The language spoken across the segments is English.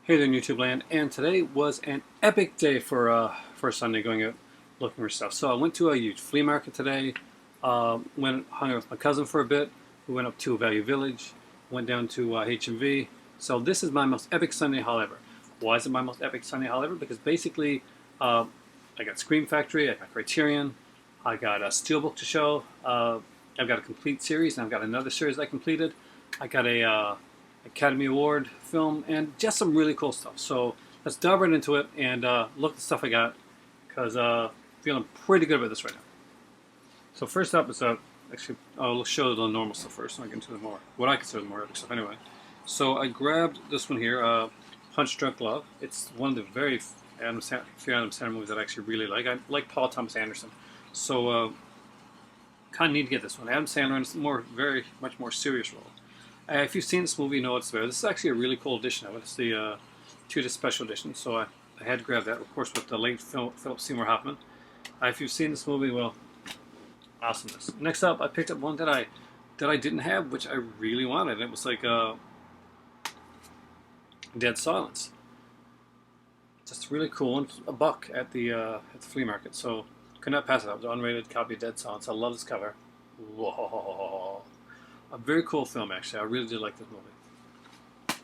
Hey there, YouTube land, and today was an epic day for Sunday going out looking for stuff. So I went to a huge flea market today. Went hung out with my cousin for a bit. We went up to Value Village, went down to H&V. So this is my most epic Sunday haul ever. Why is it my most epic Sunday haul ever? Because basically, I got Scream Factory, I got Criterion, I got a Steelbook to show. I've got a complete series, and I've got another series I completed. I got a Academy Award film, and just some really cool stuff. So let's dive right into it and look at the stuff I got, because feeling pretty good about this right now. So first up is actually I'll show the normal stuff first, and I'll get into the more what I consider the more epic stuff anyway. So I grabbed this one here, Punch Drunk Love. It's one of the few Adam Sandler movies that I actually really like. I like Paul Thomas Anderson, so kind of need to get this one. Adam Sandler, and it's very much more serious role. If you've seen this movie, you know what it's about. This is actually a really cool edition of it. It's the 2-disc special edition, so I had to grab that, of course, with the late Philip Seymour Hoffman. If you've seen this movie, well, awesomeness. Next up, I picked up one that I didn't have, which I really wanted. It was like Dead Silence. Just really cool, and a buck at the flea market. So could not pass it up. The unrated copy of Dead Silence. I love this cover. Whoa. A very cool film, actually. I really did like this movie.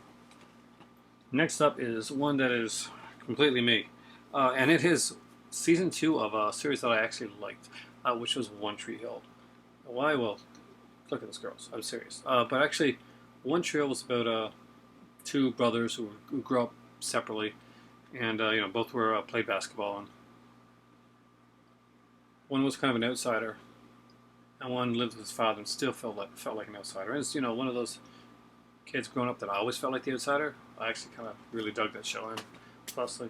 Next up is one that is completely me. And it is season 2 of a series that I actually liked, which was One Tree Hill. Why? Well, look at this, girls. I'm serious. But actually, One Tree Hill was about two brothers who grew up separately, and both were played basketball, and one was kind of an outsider, and one lived with his father and still felt like an outsider. And it's one of those kids growing up that I always felt like the outsider. I actually kind of really dug that show, and plus I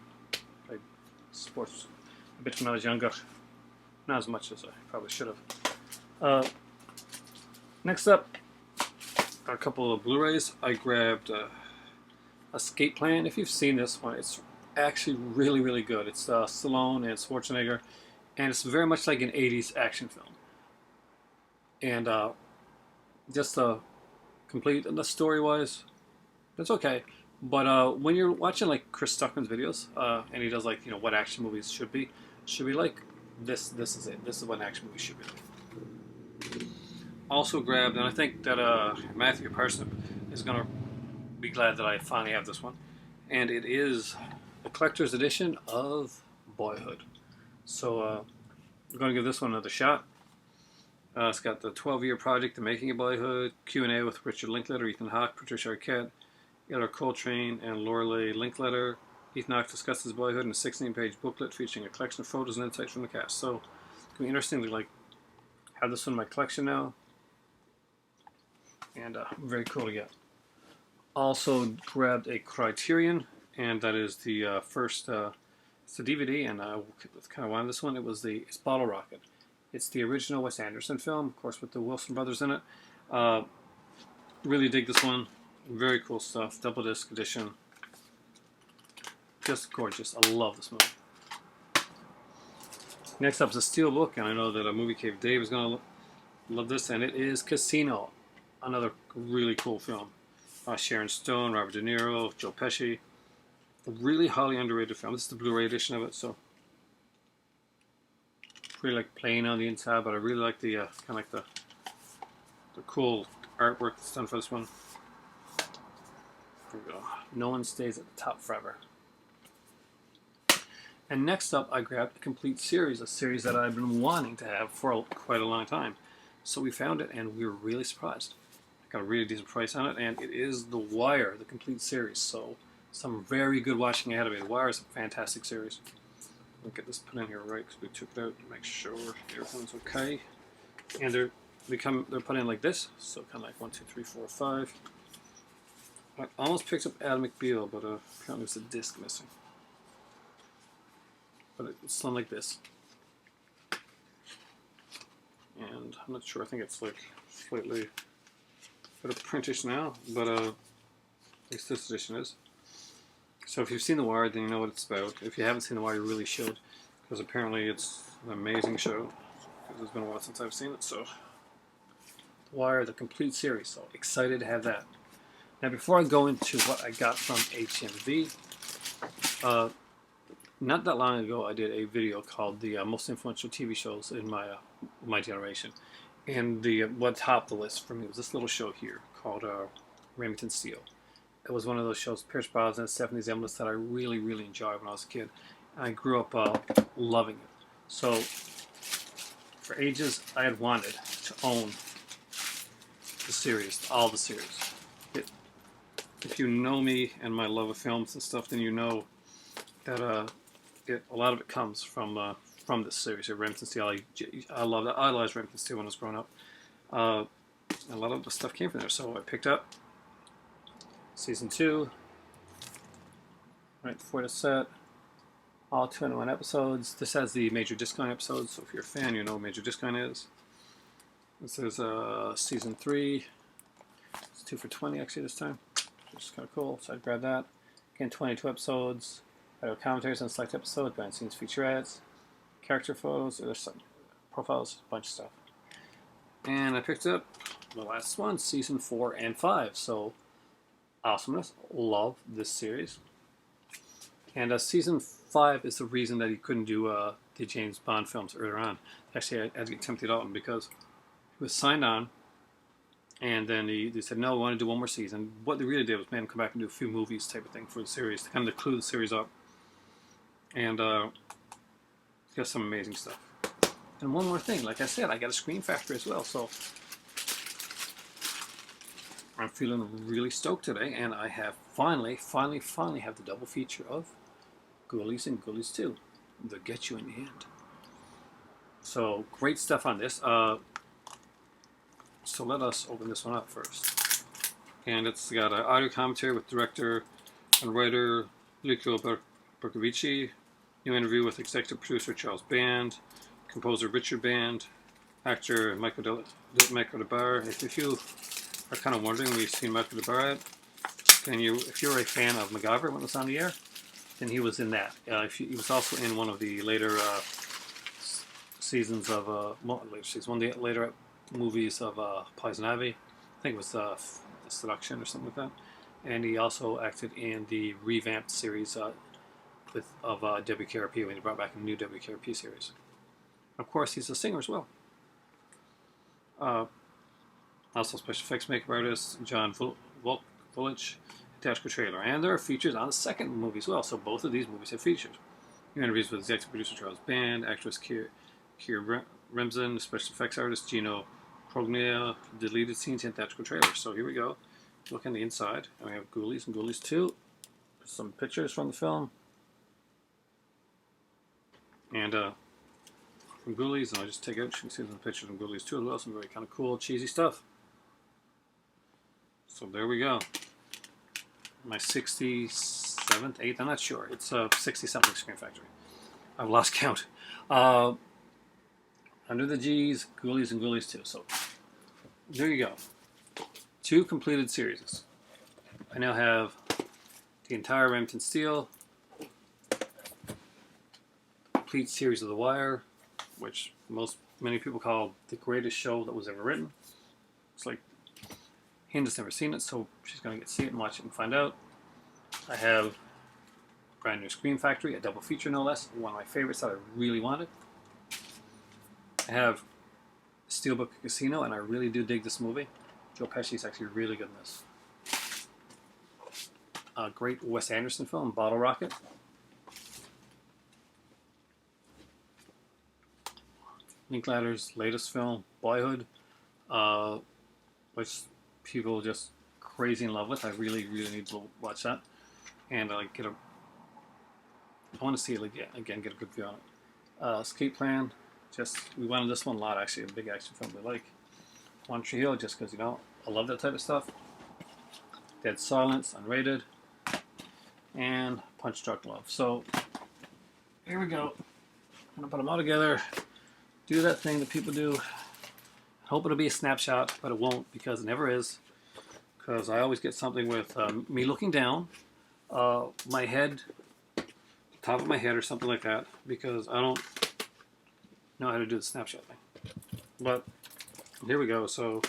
played sports a bit when I was younger, not as much as I probably should have. Next up, a couple of Blu-rays. I grabbed Escape Plan. If you've seen this one, it's actually really good. It's Stallone and Schwarzenegger, and it's very much like an 80s action film. And just complete, the story-wise, it's okay. But when you're watching like Chris Stuckman's videos, and he does like what action movies should be like, this is it. This is what an action movie should be like. Also grabbed, and I think that Matthew Parsnip is gonna be glad that I finally have this one, and it is the collector's edition of Boyhood. So I'm gonna give this one another shot. It's got the 12-year project, The Making of Boyhood, Q&A with Richard Linklater, Ethan Hawke, Patricia Arquette, Taylor Coltrane, and Lorelei Linkletter. Ethan Hawke discusses Boyhood in a 16-page booklet featuring a collection of photos and insights from the cast. So it's going to be interesting to have this in my collection now, and very cool to get. Also grabbed a Criterion, and that is the first. It's the DVD, and I kind of wanted this one. It's Bottle Rocket. It's the original Wes Anderson film, of course, with the Wilson brothers in it. Really dig this one. Very cool stuff. Double disc edition. Just gorgeous. I love this movie. Next up is a Steelbook, and I know that a Movie Cave Dave is going to love this, and it is Casino. Another really cool film. Sharon Stone, Robert De Niro, Joe Pesci. A really highly underrated film. This is the Blu-ray edition of it, so really like plain on the inside, but I really like the kind of like the cool artwork that's done for this one. Here we go. No one stays at the top forever. And next up, I grabbed a complete series, a series that I've been wanting to have for quite a long time. So we found it, and we were really surprised. I got a really decent price on it, and it is The Wire, the complete series. So some very good watching ahead of me. The Wire is a fantastic series. Look at this put in here right, because we took it out to make sure everything's okay. And they're put in like this, so kind of like 1, 2, 3, 4, 5. I almost picked up Adam McBeal, but apparently there's a disc missing. But it's done like this. And I'm not sure, I think it's like slightly a bit of printish now, but at least this edition is. So if you've seen The Wire, then you know what it's about. If you haven't seen The Wire, you really should, because apparently it's an amazing show. Because it's been a while since I've seen it, so The Wire, the complete series. So excited to have that. Now, before I go into what I got from HMV, not that long ago, I did a video called the most influential TV shows in my generation, and the what topped the list for me was this little show here called Remington Steele. It was one of those shows, Pierce Brosnan, Stephanie Zemlis, that I really, really enjoyed when I was a kid. And I grew up loving it. So, for ages, I had wanted to own the series, all the series. If you know me and my love of films and stuff, then you know that a lot of it comes from this series here, Remington Steele. I loved it. I idolized Remington Steele when I was growing up. A lot of the stuff came from there, so I picked up Season 2, right before the set, all 21 episodes. This has the Major Discount episodes, so if you're a fan, you know what Major Discount is. This is Season 3. It's 2 for $20 actually this time, which is kind of cool, so I grabbed that. Again, 22 episodes, video commentaries on select episodes, behind scenes featurettes, character photos, there's some profiles, a bunch of stuff. And I picked up the last one, Season 4 and 5, so awesomeness. Love this series. And Season 5 is the reason that he couldn't do the James Bond films earlier on. Actually, I had to get Timothy Dalton because he was signed on, and then they said, no, we want to do one more season. What they really did was, man, come back and do a few movies type of thing for the series, to kind of clue the series up. And it's got some amazing stuff. And one more thing, like I said, I got a Scream Factory as well, so I'm feeling really stoked today, and I have finally have the double feature of Ghoulies and Ghoulies 2. They'll get you in the end. So, great stuff on this. So let us open this one up first. And it's got an audio commentary with director and writer Lucio Bercovici, new interview with executive producer Charles Band, composer Richard Band, actor Michael DeBar. If you are kind of wondering where you've seen Michael DeBar at, if you're a fan of MacGyver when it was on the air, then he was in that. He was also in one of the later seasons of one of the later movies of Poison Ivy. I think it was The Seduction or something like that. And he also acted in the revamped series of WKRP when he brought back a new WKRP series. Of course, he's a singer as well. Also, special effects makeup artist John Vulich, theatrical trailer. And there are features on the second movie as well, so both of these movies have features. New interviews with executive producer Charles Band, actress Keir Remsen, special effects artist Gino Prognia, deleted scenes and theatrical trailers. So here we go. Look on the inside, and we have Ghoulies and Ghoulies 2. Some pictures from the film. And from Ghoulies, and I'll just take out, you can see some pictures from Ghoulies 2 as well, some very kind of cool, cheesy stuff. So there we go. My 67th, 8th, I'm not sure. It's 60-something Scream Factory. I've lost count. Under the G's, Ghoulies and Ghoulies 2. So there you go. 2 completed series. I now have the entire Remington Steele, complete series of The Wire, which many people call the greatest show that was ever written. It's like Hinda's never seen it, so she's going to get to see it and watch it and find out. I have brand new Scream Factory, a double feature no less, one of my favorites that I really wanted. I have Steelbook Casino, and I really do dig this movie. Joe Pesci is actually really good in this. A great Wes Anderson film, Bottle Rocket. Linklater's latest film, Boyhood, which people just crazy in love with. I really need to watch that. And I want to see it again, get a good view on it. Escape Plan, we wanted this one a lot, actually, a big action film we like. One Tree Hill, just because, I love that type of stuff. Dead Silence, unrated. And Punch Drunk Love. So, here we go. I'm going to put them all together. Do that thing that people do. Hope it'll be a snapshot, but it won't, because it never is. Because I always get something with me looking down, my head, top of my head or something like that, because I don't know how to do the snapshot thing. But here we go. So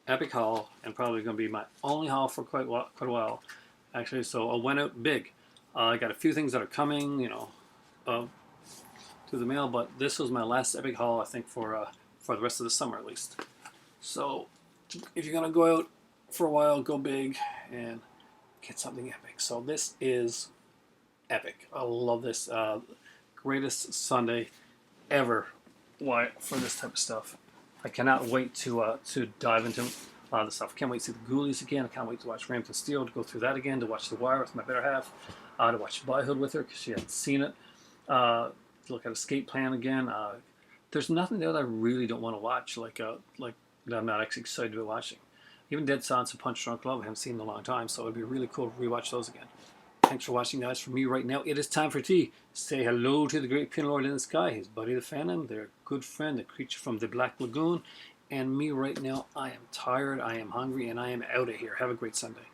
epic haul, and probably going to be my only haul for quite a while, actually. So I went out big. I got a few things that are coming, through the mail, but this was my last epic haul, I think, for the rest of the summer at least. So if you're gonna go out for a while, go big and get something epic. So this is epic. I love this. Greatest Sunday ever. Why for this type of stuff? I cannot wait to dive into a lot of the stuff. I can't wait to see the Ghoulies again. I can't wait to watch Ramsden Steel, to go through that again, to watch The Wire with my better half, to watch Boyhood with her because she hadn't seen it. To look at Escape Plan again. There's nothing there that I really don't want to watch, like that I'm not actually excited to be watching. Even Dead Silence and Punch Drunk Love I haven't seen in a long time, so it'd be really cool to rewatch those again. Thanks for watching, guys. For me right now, it is time for tea. Say hello to the great Pin Lord in the sky, his buddy the Phantom, their good friend, the creature from the Black Lagoon. And me right now, I am tired, I am hungry, and I am out of here. Have a great Sunday.